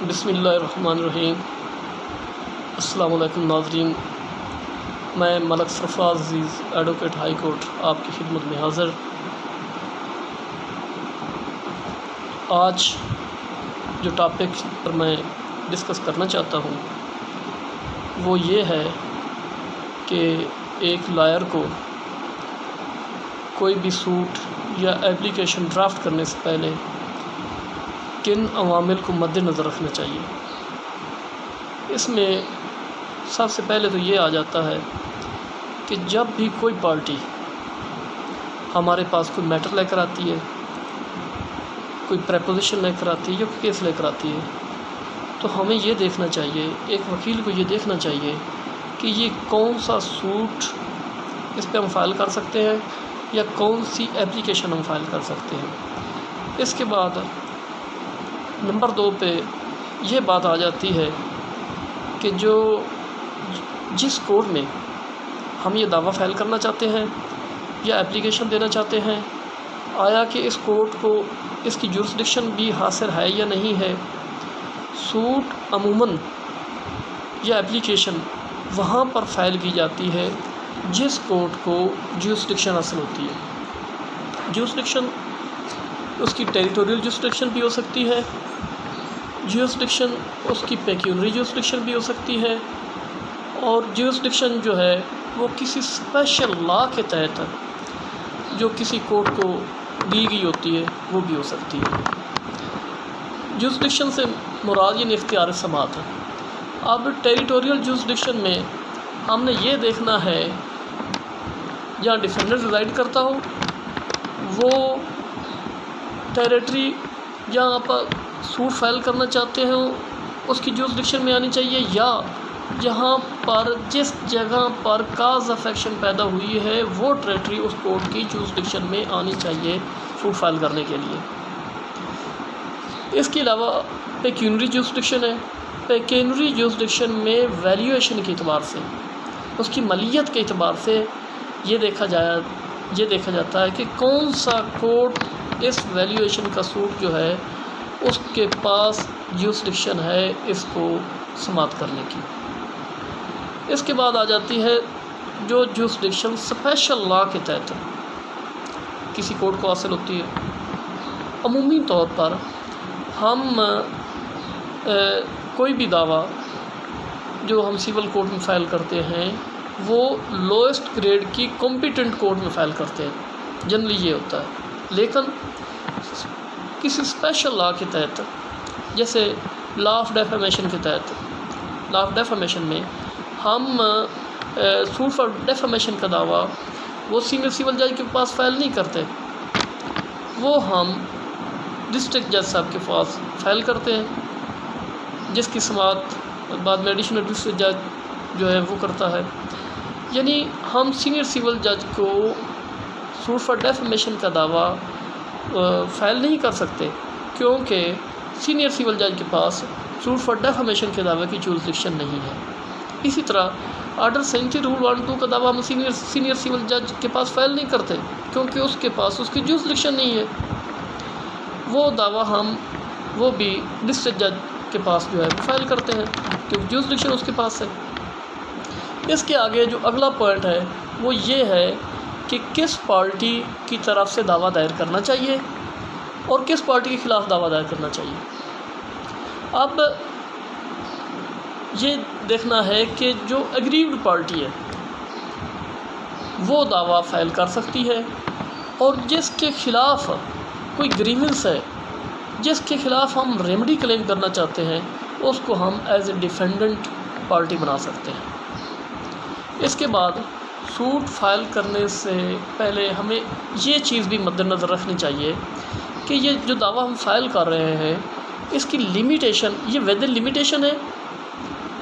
بسم اللہ الرحمن الرحیم۔ السلام علیکم ناظرین، میں ملک سرفراز عزیز ایڈوکیٹ ہائی کورٹ آپ کی خدمت میں حاضر۔ آج جو ٹاپک پر میں ڈسکس کرنا چاہتا ہوں وہ یہ ہے کہ ایک لائر کو کوئی بھی سوٹ یا ایپلیکیشن ڈرافٹ کرنے سے پہلے کن عوامل کو مد نظر رکھنا چاہیے۔ اس میں سب سے پہلے تو یہ آ جاتا ہے کہ جب بھی کوئی پارٹی ہمارے پاس کوئی میٹر لے کر آتی ہے، کوئی پریپوزیشن لے کر آتی ہے یا کوئی کیس لے کر آتی ہے، تو ہمیں یہ دیکھنا چاہیے، ایک وکیل کو یہ دیکھنا چاہیے کہ یہ کون سا سوٹ اس پہ ہم فائل کر سکتے ہیں یا کون سی ایپلیکیشن ہم فائل کر سکتے ہیں۔ اس کے بعد نمبر 2 پہ یہ بات آ جاتی ہے کہ جس کورٹ میں ہم یہ دعویٰ فائل کرنا چاہتے ہیں یا ایپلیکیشن دینا چاہتے ہیں، آیا کہ اس کورٹ کو اس کی جورسڈکشن بھی حاصل ہے یا نہیں ہے۔ سوٹ عموماً یا ایپلیکیشن وہاں پر فائل کی جاتی ہے جس کورٹ کو جورسڈکشن حاصل ہوتی ہے۔ جورسڈکشن اس کی ٹیریٹوریل جورسڈکشن بھی ہو سکتی ہے، جورسڈکشن اس کی پیکیونری جورسڈکشن بھی ہو سکتی ہے، اور جورسڈکشن جو ہے وہ کسی اسپیشل لا کے تحت جو کسی کورٹ کو دی گئی ہوتی ہے وہ بھی ہو سکتی ہے۔ جورسڈکشن سے مراد یعنی اختیار سماعت ہے۔ اب ٹیریٹوریل جورسڈکشن میں ہم نے یہ دیکھنا ہے جہاں ڈیفینڈنٹ ریزائڈ کرتا ہو وہ ٹیریٹری جہاں پر سوٹ فائل کرنا چاہتے ہیں اس کی جورسڈکشن میں آنی چاہیے، یا جہاں پر جس جگہ پر کاز آف ایکشن پیدا ہوئی ہے وہ ٹیریٹری اس کورٹ کی جورسڈکشن میں آنی چاہیے سوٹ فائل کرنے کے لیے۔ اس کے علاوہ پیکیونری جورسڈکشن ہے۔ پیکیونری جورسڈکشن میں ویلیویشن کے اعتبار سے، اس کی مالیت کے اعتبار سے یہ دیکھا جاتا ہے کہ کون سا کورٹ اس ویلیویشن کا سوٹ جو ہے اس کے پاس جورسڈکشن ہے اس کو سماعت کرنے کی۔ اس کے بعد آ جاتی ہے جو جورسڈکشن اسپیشل لا کے تحت کسی کورٹ کو حاصل ہوتی ہے۔ عمومی طور پر ہم کوئی بھی دعویٰ جو ہم سول کورٹ میں فائل کرتے ہیں وہ لوئسٹ گریڈ کی کمپیٹنٹ کورٹ میں فائل کرتے ہیں، جنرلی یہ ہوتا ہے۔ لیکن کسی اسپیشل لا کے تحت، جیسے لا آف ڈیفامیشن کے تحت، لا آف ڈیفامیشن میں ہم سوٹ فار ڈیفامیشن کا دعویٰ وہ سینئر سول جج کے پاس فائل نہیں کرتے، وہ ہم ڈسٹرکٹ جج صاحب کے پاس فائل کرتے ہیں، جس کی سماعت بعد میں ایڈیشنل ڈسٹرکٹ جج جو ہے وہ کرتا ہے۔ یعنی ہم سینئر سول جج کو سوٹ فار ڈیفامیشن کا دعویٰ فائل نہیں کر سکتے کیونکہ سینئر سول جج کے پاس سوٹ فار ڈیفامیشن کے دعوے کی جورسڈکشن نہیں ہے۔ اسی طرح آرڈر 37 رول 1-2 کا دعویٰ ہم سینئر سول جج کے پاس فائل نہیں کرتے کیونکہ اس کے پاس اس کی جورسڈکشن نہیں ہے۔ وہ دعویٰ وہ بھی ڈسٹرکٹ جج کے پاس جو ہے فائل کرتے ہیں کیونکہ جورسڈکشن اس کے پاس ہے۔ اس کے آگے جو اگلا پوائنٹ ہے وہ یہ ہے کہ کس پارٹی کی طرف سے دعویٰ دائر کرنا چاہیے اور کس پارٹی کے خلاف دعویٰ دائر کرنا چاہیے۔ اب یہ دیکھنا ہے کہ جو اگریوڈ پارٹی ہے وہ دعویٰ فائل کر سکتی ہے، اور جس کے خلاف کوئی گریونس ہے، جس کے خلاف ہم ریمیڈی کلیم کرنا چاہتے ہیں، اس کو ہم ایز اے ڈیفینڈنٹ پارٹی بنا سکتے ہیں۔ اس کے بعد سوٹ فائل کرنے سے پہلے ہمیں یہ چیز بھی مد نظر رکھنی چاہیے کہ یہ جو دعویٰ ہم فائل کر رہے ہیں اس کی لمیٹیشن یہ ود لمیٹیشن ہے،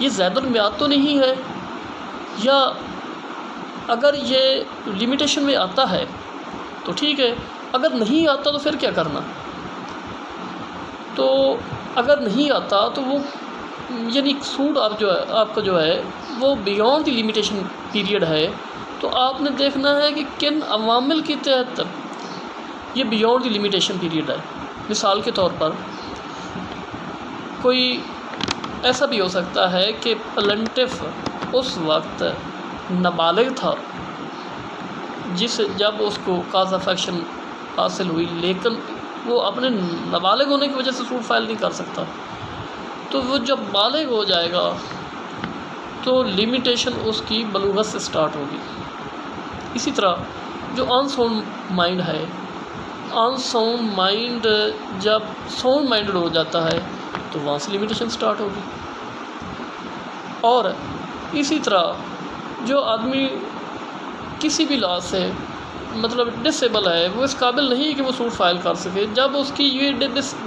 یہ زائد المیعاد تو نہیں ہے، یا اگر یہ لمیٹیشن میں آتا ہے تو ٹھیک ہے، اگر نہیں آتا تو پھر کیا کرنا۔ تو اگر نہیں آتا تو وہ یعنی سوٹ آپ کا جو ہے وہ بیونڈ دی لمیٹیشن پیریڈ ہے، تو آپ نے دیکھنا ہے کہ کن عوامل کے تحت یہ بیونڈ دی لمیٹیشن پیریڈ ہے۔ مثال کے طور پر کوئی ایسا بھی ہو سکتا ہے کہ پلنٹف اس وقت نابالغ تھا جب اس کو کاز آف ایکشن حاصل ہوئی، لیکن وہ اپنے نابالغ ہونے کی وجہ سے سوٹ فائل نہیں کر سکتا، تو وہ جب بالغ ہو جائے گا تو لمیٹیشن اس کی بلوغت سے سٹارٹ ہوگی۔ اسی طرح جو ان ساؤنڈ مائنڈ ہے، ان ساؤنڈ مائنڈ جب ساؤنڈ مائنڈڈ ہو جاتا ہے تو وہاں سے لمیٹیشن سٹارٹ ہوگی۔ اور اسی طرح جو آدمی کسی بھی لحاظ سے مطلب ڈسیبل ہے، وہ اس قابل نہیں کہ وہ سوٹ فائل کر سکے، جب اس کی یہ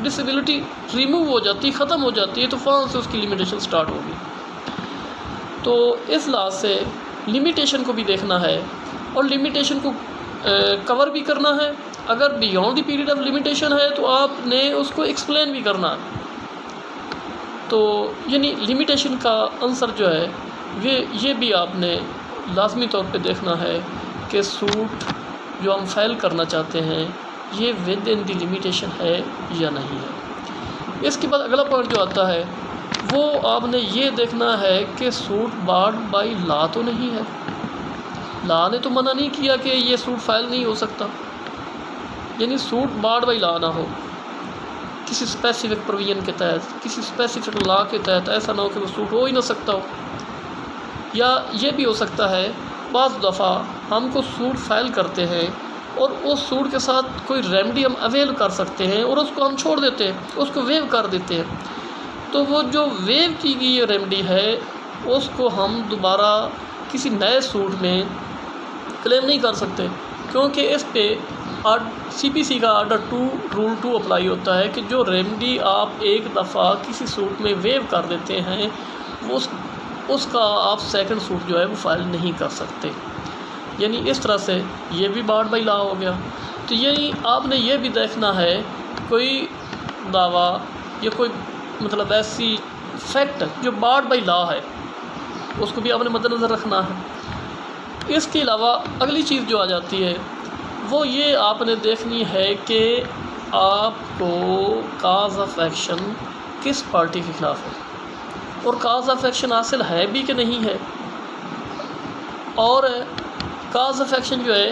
ڈسیبلٹی ریموو ہو جاتی، ختم ہو جاتی ہے، تو وہاں سے اس کی لمیٹیشن سٹارٹ ہوگی۔ تو اس لحاظ سے لمیٹیشن کو بھی دیکھنا ہے اور لمیٹیشن کو کور بھی کرنا ہے۔ اگر beyond the period of limitation ہے تو آپ نے اس کو ایکسپلین بھی کرنا ہے۔ تو یعنی لمیٹیشن کا عنصر جو ہے یہ بھی آپ نے لازمی طور پہ دیکھنا ہے کہ سوٹ جو ہم فائل کرنا چاہتے ہیں یہ ود ان دی لمیٹیشن ہے یا نہیں ہے۔ اس کے بعد اگلا پوائنٹ جو آتا ہے وہ آپ نے یہ دیکھنا ہے کہ سوٹ بارڈ بائی لا تو نہیں ہے۔ لا نے تو منع نہیں کیا کہ یہ سوٹ فائل نہیں ہو سکتا، یعنی سوٹ بارڈ بائی لا نہ ہو، کسی اسپیسیفک پروویژن کے تحت، کسی اسپیسیفک لا کے تحت ایسا نہ ہو کہ وہ سوٹ ہو ہی نہ سکتا ہو۔ یا یہ بھی ہو سکتا ہے بعض دفعہ ہم کو سوٹ فائل کرتے ہیں اور اس سوٹ کے ساتھ کوئی ریمیڈی ہم اویل کر سکتے ہیں اور اس کو ہم چھوڑ دیتے ہیں، اس کو ویو کر دیتے ہیں، تو وہ جو ویو کی گئی ریمیڈی ہے اس کو ہم دوبارہ کسی نئے سوٹ میں کلیم نہیں کر سکتے، کیونکہ اس پہ سی پی سی کا آرڈر 2 رول 2 اپلائی ہوتا ہے کہ جو ریمیڈی آپ ایک دفعہ کسی سوٹ میں ویو کر دیتے ہیں اس کا آپ سیکنڈ سوٹ جو ہے وہ فائل نہیں کر سکتے۔ یعنی اس طرح سے یہ بھی بارڈ بائی لا ہو گیا۔ تو یعنی آپ نے یہ بھی دیکھنا ہے کوئی دعویٰ یا کوئی مطلب ایسی فیکٹ جو بارڈ بائی لا ہے اس کو بھی آپ نے مد نظر رکھنا ہے۔ اس کے علاوہ اگلی چیز جو آ جاتی ہے وہ یہ آپ نے دیکھنی ہے کہ آپ کو کاز آف ایکشن کس پارٹی کے خلاف ہے اور کاز آف ایکشن حاصل ہے بھی کہ نہیں ہے، اور کاز آف ایکشن جو ہے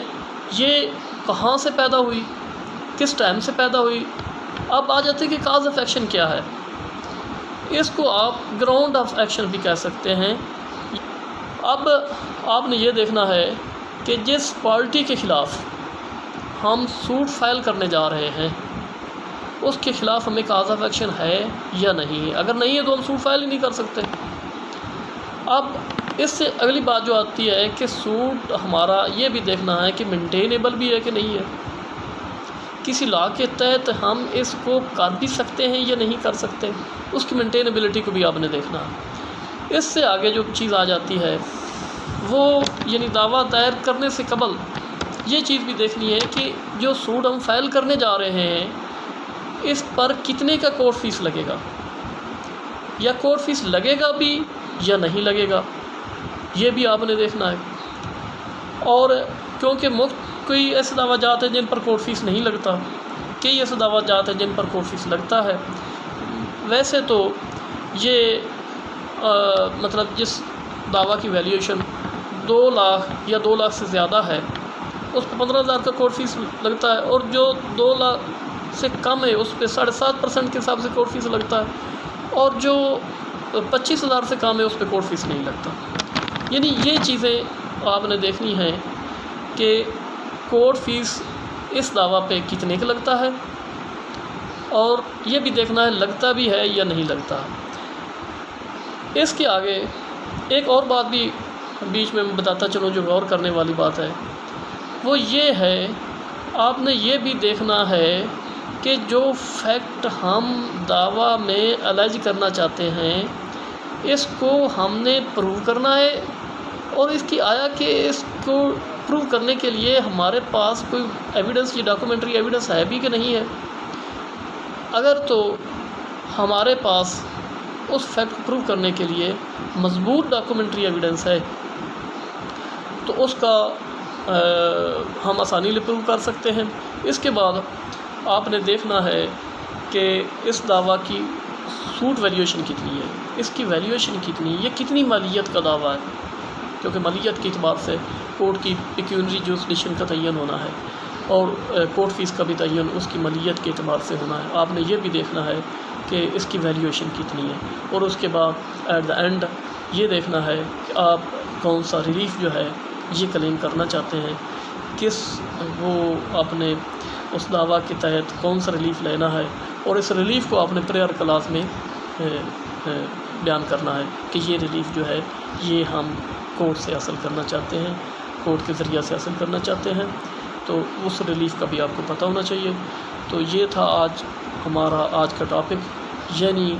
یہ کہاں سے پیدا ہوئی، کس ٹائم سے پیدا ہوئی۔ اب آ جاتے کہ کاز آف ایکشن کیا ہے، اس کو آپ گراؤنڈ آف ایکشن بھی کہہ سکتے ہیں۔ اب آپ نے یہ دیکھنا ہے کہ جس پارٹی کے خلاف ہم سوٹ فائل کرنے جا رہے ہیں اس کے خلاف ہمیں کاز آف ایکشن ہے یا نہیں ہے۔ اگر نہیں ہے تو ہم سوٹ فائل ہی نہیں کر سکتے۔ اب اس سے اگلی بات جو آتی ہے کہ سوٹ ہمارا یہ بھی دیکھنا ہے کہ مینٹینیبل بھی ہے کہ نہیں ہے، کسی لا کے تحت ہم اس کو کر بھی سکتے ہیں یا نہیں کر سکتے، اس کی مینٹینیبلٹی کو بھی آپ نے دیکھنا ہے۔ اس سے آگے جو چیز آ جاتی ہے وہ یعنی دعویٰ دائر کرنے سے قبل یہ چیز بھی دیکھنی ہے کہ جو سوٹ ہم فائل کرنے جا رہے ہیں اس پر کتنے کا کورٹ فیس لگے گا، یا کورٹ فیس لگے گا بھی یا نہیں لگے گا، یہ بھی آپ نے دیکھنا ہے۔ اور کیونکہ کوئی ایسے دعویٰ جات ہیں جن پر کورٹ فیس نہیں لگتا، کئی ایسے دعویٰ جات ہیں جن پر کورٹ فیس لگتا ہے۔ ویسے تو یہ مطلب جس دعویٰ کی ویلیویشن 2 لاکھ یا 2 لاکھ سے زیادہ ہے اس پہ 15,000 کا کورٹ فیس لگتا ہے، اور جو 2 لاکھ سے کم ہے اس پہ 7.5% کے حساب سے کورٹ فیس لگتا ہے، اور جو 25,000 سے کم ہے اس پہ کورٹ فیس نہیں لگتا۔ یعنی یہ چیزیں آپ نے دیکھنی ہیں کہ کورٹ فیس اس دعویٰ پہ کتنے کا لگتا ہے، اور یہ بھی دیکھنا ہے لگتا بھی ہے یا نہیں لگتا۔ اس کے آگے ایک اور بات بھی بیچ میں بتاتا چلوں جو غور کرنے والی بات ہے، وہ یہ ہے آپ نے یہ بھی دیکھنا ہے کہ جو فیکٹ ہم دعویٰ میں الائج کرنا چاہتے ہیں اس کو ہم نے پروو کرنا ہے، اور اس کی آیا کہ اس کو پروو کرنے کے لیے ہمارے پاس کوئی ایویڈنس یا ڈاکومنٹری ایویڈنس ہے بھی کہ نہیں ہے۔ اگر تو ہمارے پاس اس فیکٹ کو پروو کرنے کے لیے مضبوط ڈاکومنٹری ایویڈنس ہے تو اس کا ہم آسانی سے پروو کر سکتے ہیں۔ اس کے بعد آپ نے دیکھنا ہے کہ اس دعویٰ کی چھوٹ ویلیویشن کتنی ہے، اس کی ویلیویشن کتنی ہے، یہ کتنی مالیت کا دعویٰ ہے، کیونکہ مالیت کے اعتبار سے کورٹ کی پیکیونری جورسڈکشن کا تعین ہونا ہے اور کورٹ فیس کا بھی تعین اس کی مالیت کے اعتبار سے ہونا ہے۔ آپ نے یہ بھی دیکھنا ہے کہ اس کی ویلیویشن کتنی ہے، اور اس کے بعد ایٹ دا اینڈ یہ دیکھنا ہے کہ آپ کون سا ریلیف جو ہے یہ کلیم کرنا چاہتے ہیں، کس وہ اپنے اس دعویٰ کے تحت کون سا ریلیف لینا ہے، اور اس ریلیف کو آپ نے پریئر کلاس میں بیان کرنا ہے کہ یہ ریلیف جو ہے یہ ہم کورٹ سے حاصل کرنا چاہتے ہیں، کورٹ کے ذریعہ سے حاصل کرنا چاہتے ہیں، تو اس ریلیف کا بھی آپ کو پتہ ہونا چاہیے۔ تو یہ تھا ہمارا آج کا ٹاپک، یعنی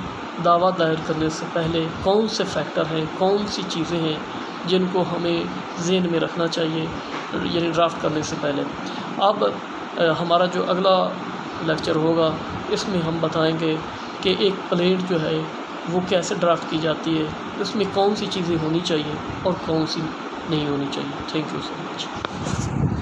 دعویٰ دائر کرنے سے پہلے کون سے فیکٹر ہیں، کون سی چیزیں ہیں جن کو ہمیں ذہن میں رکھنا چاہیے، یعنی ڈرافٹ کرنے سے پہلے۔ اب ہمارا جو اگلا لیکچر ہوگا اس میں ہم بتائیں گے کہ ایک پلیٹ جو ہے وہ کیسے ڈرافٹ کی جاتی ہے، اس میں کون سی چیزیں ہونی چاہیے اور کون سی نہیں ہونی چاہیے۔ Thank you so much.